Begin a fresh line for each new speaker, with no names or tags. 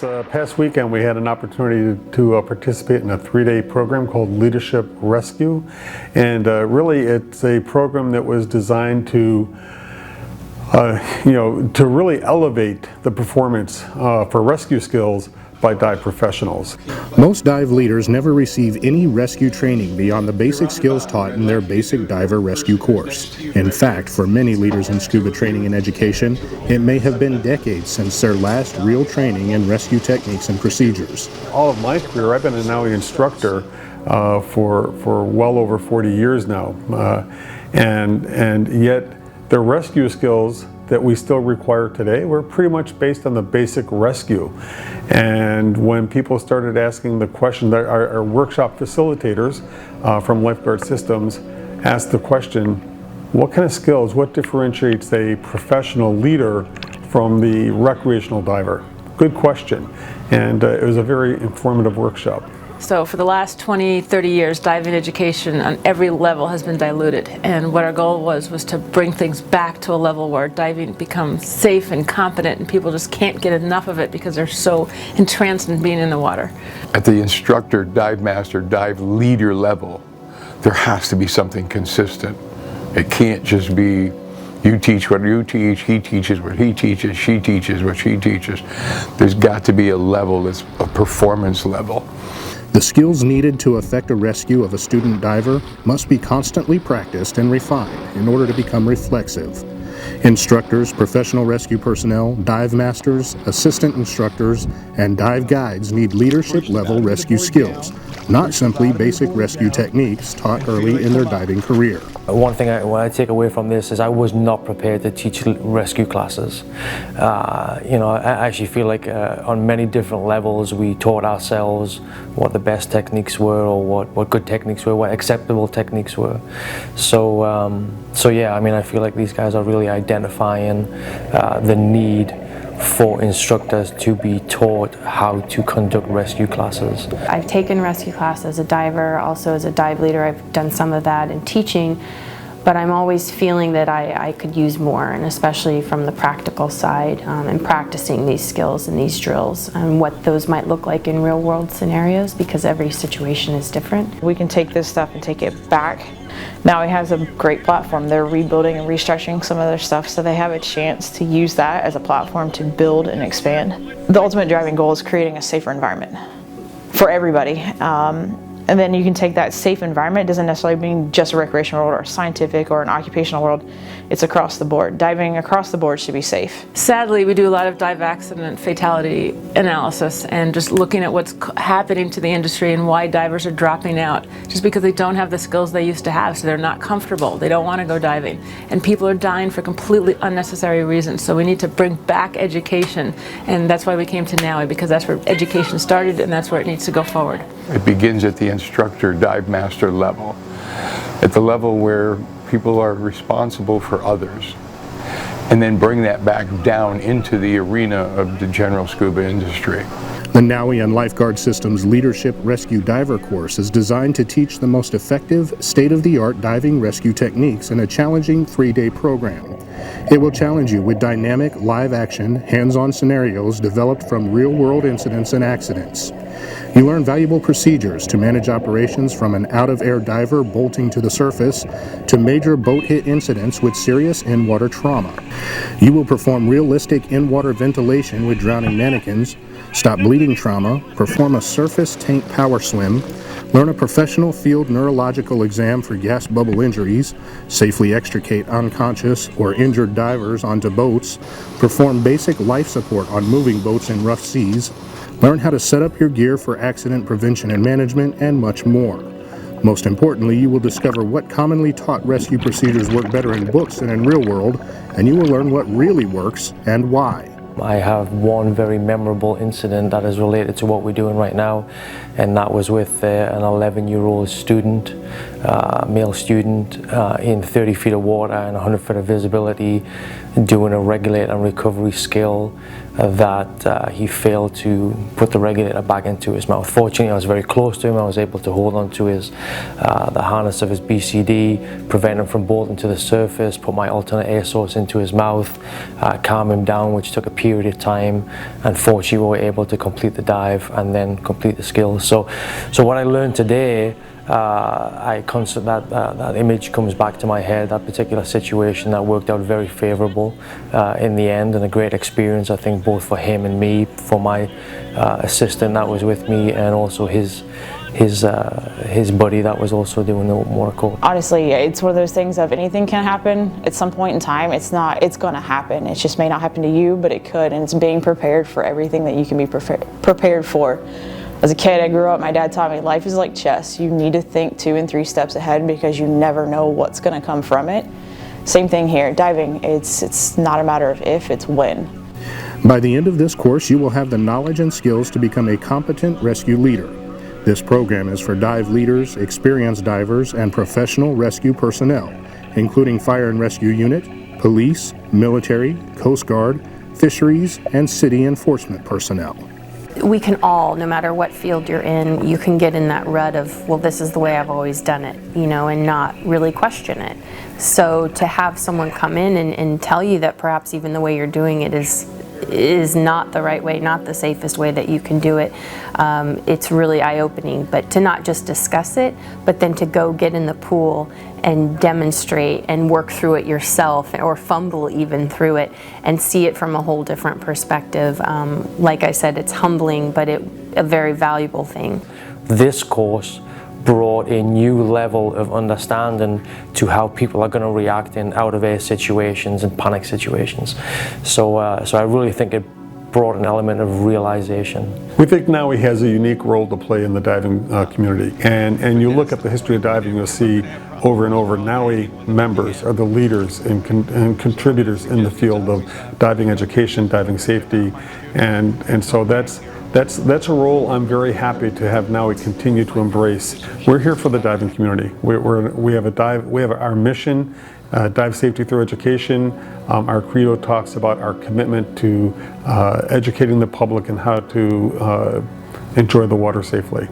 this past weekend we had an opportunity to participate in a 3-day program called Leadership Rescue, and really it's a program that was designed to to really elevate the performance for rescue skills by dive professionals.
Most dive leaders never receive any rescue training beyond the basic skills taught in their basic diver rescue course. In fact, for many leaders in scuba training and education, it may have been decades since their last real training in rescue techniques and procedures.
All of my career, I've been a NAUI instructor for well over 40 years now, and yet the rescue skills that we still require today were pretty much based on the basic rescue. And when people started asking the question, our workshop facilitators from Lifeguard Systems asked the question, what kind of skills, what differentiates a professional leader from the recreational diver? Good question, and it was a very informative workshop.
So for the last 20, 30 years, diving education on every level has been diluted. And what our goal was to bring things back to a level where diving becomes safe and competent, and people just can't get enough of it because they're so entranced in being in the water.
At the instructor, dive master, dive leader level, there has to be something consistent. It can't just be you teach what you teach, he teaches what he teaches, she teaches what she teaches. There's got to be a level that's a performance level.
The skills needed to effect a rescue of a student diver must be constantly practiced and refined in order to become reflexive. Instructors, professional rescue personnel, dive masters, assistant instructors, and dive guides need leadership-level rescue skills, not simply basic rescue techniques taught early in their diving career.
One thing I take away from this is I was not prepared to teach rescue classes. I actually feel like on many different levels we taught ourselves what the best techniques were, or what good techniques were, what acceptable techniques were. So yeah, I mean, I feel like these guys are really identifying the need for instructors to be taught how to conduct rescue classes.
I've taken rescue classes as a diver, also as a dive leader. I've done some of that in teaching, but I'm always feeling that I could use more, and especially from the practical side, and practicing these skills and these drills and what those might look like in real world scenarios, because every situation is different.
We can take this stuff and take it back. NAUI has a great platform. They're rebuilding and restructuring some of their stuff, so they have a chance to use that as a platform to build and expand. The ultimate driving goal is creating a safer environment for everybody. And then you can take that safe environment. It doesn't necessarily mean just a recreational world or a scientific or an occupational world. It's across the board. Diving across the board should be safe.
Sadly, we do a lot of dive accident fatality analysis and just looking at what's happening to the industry and why divers are dropping out just because they don't have the skills they used to have, so they're not comfortable. They don't want to go diving. And people are dying for completely unnecessary reasons. So we need to bring back education, and that's why we came to NAUI, because that's where education started and that's where it needs to go forward.
It begins at the instructor, dive master level, at the level where people are responsible for others, and then bring that back down into the arena of the general scuba industry.
The NAUI and Lifeguard Systems Leadership Rescue Diver course is designed to teach the most effective, state-of-the-art diving rescue techniques in a challenging 3-day program. It will challenge you with dynamic, live-action, hands-on scenarios developed from real-world incidents and accidents. You learn valuable procedures to manage operations from an out-of-air diver bolting to the surface to major boat hit incidents with serious in-water trauma. You will perform realistic in-water ventilation with drowning mannequins, stop bleeding trauma, perform a surface tank power swim, learn a professional field neurological exam for gas bubble injuries, safely extricate unconscious or injured divers onto boats, perform basic life support on moving boats in rough seas, learn how to set up your gear for accident prevention and management, and much more. Most importantly, you will discover what commonly taught rescue procedures work better in books than in real world, and you will learn what really works and why.
I have one very memorable incident that is related to what we're doing right now, and that was with an 11-year-old student, male student, in 30 feet of water and 100 feet of visibility, doing a regulate and recovery skill that he failed to put the regulator back into his mouth. Fortunately, I was very close to him. I was able to hold on to the harness of his BCD, prevent him from bolting to the surface, put my alternate air source into his mouth, calm him down, which took a period of time. And fortunately, we were able to complete the dive and then complete the skills. So what I learned today, that image comes back to my head, that particular situation that worked out very favorable in the end, and a great experience, I think, both for him and me, for my assistant that was with me, and also his buddy that was also doing the water.
Honestly, it's one of those things of anything can happen at some point in time. It's going to happen. It just may not happen to you, but it could, and it's being prepared for everything that you can be prepared for. As a kid, I grew up, my dad taught me life is like chess. You need to think 2 and 3 steps ahead because you never know what's going to come from it. Same thing here, diving, it's not a matter of if, it's when.
By the end of this course, you will have the knowledge and skills to become a competent rescue leader. This program is for dive leaders, experienced divers, and professional rescue personnel, including fire and rescue unit, police, military, Coast Guard, fisheries, and city enforcement personnel.
We can all, no matter what field you're in, you can get in that rut of, well, this is the way I've always done it, you know, and not really question it. So to have someone come in and tell you that perhaps even the way you're doing it is not the right way, not the safest way that you can do it, it's really eye-opening. But to not just discuss it, but then to go get in the pool and demonstrate and work through it yourself, or fumble even through it, and see it from a whole different perspective. Like I said, it's humbling, but a very valuable thing.
This course brought a new level of understanding to how people are going to react in out-of-air situations and panic situations. So I really think it brought an element of realization.
We think NAUI has a unique role to play in the diving community, and you look at the history of diving, you'll see over and over NAUI members are the leaders and contributors in the field of diving education, diving safety, and so that's a role I'm very happy to have NAUI continue to embrace. We're here for the diving community. We have our mission, dive safety through education. Our credo talks about our commitment to educating the public and how to enjoy the water safely.